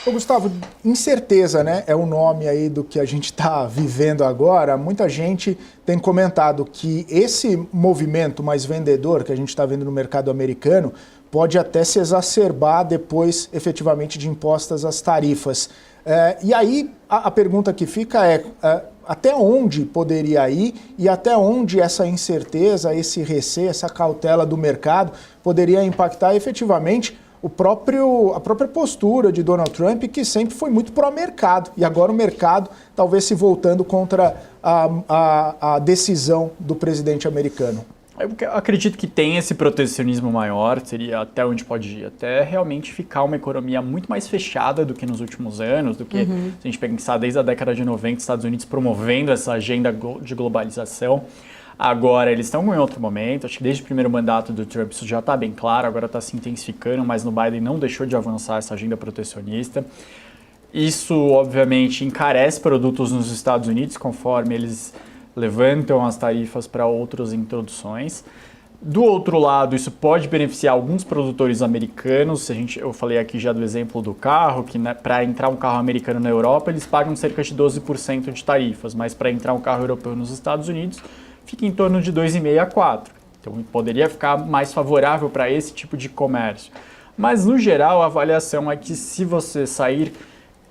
Ô Gustavo, incerteza, né, é o nome aí do que a gente está vivendo agora. Muita gente tem comentado que esse movimento mais vendedor que a gente está vendo no mercado americano pode até se exacerbar depois, efetivamente, de impostas as tarifas. E aí, a pergunta que fica é até onde poderia ir e até onde essa incerteza, esse receio, essa cautela do mercado poderia impactar efetivamente a própria postura de Donald Trump, que sempre foi muito pró-mercado, e agora o mercado talvez se voltando contra a decisão do presidente americano. Eu acredito que tem esse protecionismo maior, seria até onde pode ir, até realmente ficar uma economia muito mais fechada do que nos últimos anos, do que se a gente pensar desde a década de 90, Estados Unidos promovendo essa agenda de globalização. Agora, eles estão em outro momento, acho que desde o primeiro mandato do Trump isso já está bem claro, agora está se intensificando, mas no Biden não deixou de avançar essa agenda protecionista. Isso, obviamente, encarece produtos nos Estados Unidos, conforme eles levantam as tarifas para outras introduções. Do outro lado, isso pode beneficiar alguns produtores americanos. Eu falei aqui já do exemplo do carro, que para entrar um carro americano na Europa, eles pagam cerca de 12% de tarifas, mas para entrar um carro europeu nos Estados Unidos, fica em torno de 2,5% a 4%. Então poderia ficar mais favorável para esse tipo de comércio. Mas no geral a avaliação é que se você sair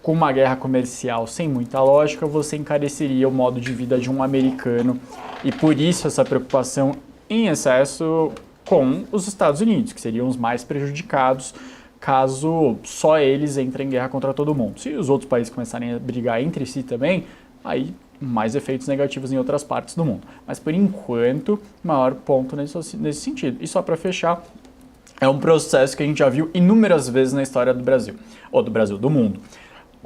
com uma guerra comercial sem muita lógica, você encareceria o modo de vida de um americano. E por isso essa preocupação em excesso com os Estados Unidos, que seriam os mais prejudicados caso só eles entrem em guerra contra todo mundo. Se os outros países começarem a brigar entre si também, aí mais efeitos negativos em outras partes do mundo. Mas, por enquanto, maior ponto nesse sentido. E só para fechar, é um processo que a gente já viu inúmeras vezes na história do Brasil, do mundo.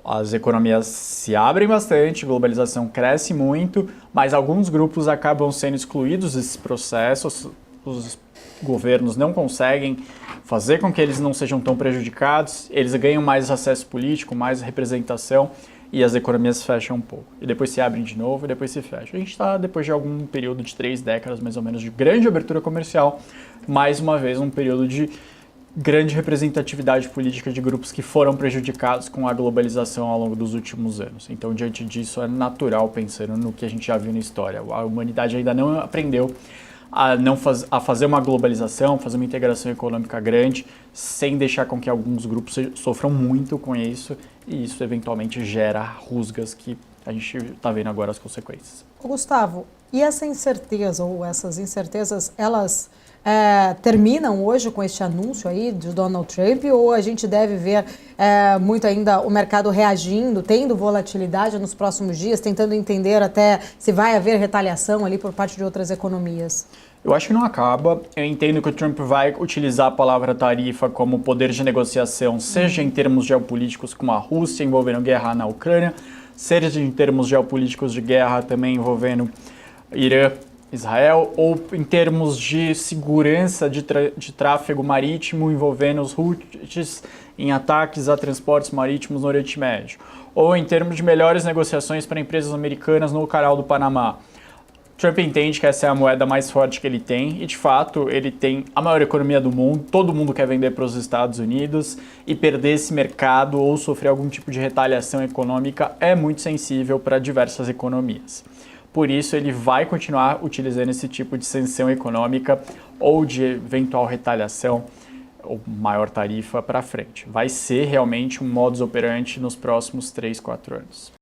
As economias se abrem bastante, a globalização cresce muito, mas alguns grupos acabam sendo excluídos desses processos, os governos não conseguem fazer com que eles não sejam tão prejudicados, eles ganham mais acesso político, mais representação, e as economias fecham um pouco. E depois se abrem de novo e depois se fecham. A gente está, depois de algum período de 3 décadas, mais ou menos, de grande abertura comercial, mais uma vez um período de grande representatividade política de grupos que foram prejudicados com a globalização ao longo dos últimos anos. Então, diante disso, é natural, pensando no que a gente já viu na história. A humanidade ainda não aprendeu a fazer uma globalização, fazer uma integração econômica grande, sem deixar com que alguns grupos sofram muito com isso, e isso eventualmente gera rusgas que a gente está vendo agora as consequências. Gustavo, e essa incerteza, ou essas incertezas, elas terminam hoje com este anúncio aí de Donald Trump, ou a gente deve ver muito ainda o mercado reagindo, tendo volatilidade nos próximos dias, tentando entender até se vai haver retaliação ali por parte de outras economias? Eu acho que não acaba. Eu entendo que o Trump vai utilizar a palavra tarifa como poder de negociação, seja em termos geopolíticos como a Rússia envolvendo guerra na Ucrânia, seja em termos geopolíticos de guerra também envolvendo Irã, Israel, ou em termos de segurança de tráfego marítimo envolvendo os Houthis em ataques a transportes marítimos no Oriente Médio, ou em termos de melhores negociações para empresas americanas no Canal do Panamá. Trump entende que essa é a moeda mais forte que ele tem e, de fato, ele tem a maior economia do mundo, todo mundo quer vender para os Estados Unidos e perder esse mercado ou sofrer algum tipo de retaliação econômica é muito sensível para diversas economias. Por isso, ele vai continuar utilizando esse tipo de sanção econômica ou de eventual retaliação ou maior tarifa para frente. Vai ser realmente um modus operandi nos próximos 3, 4 anos.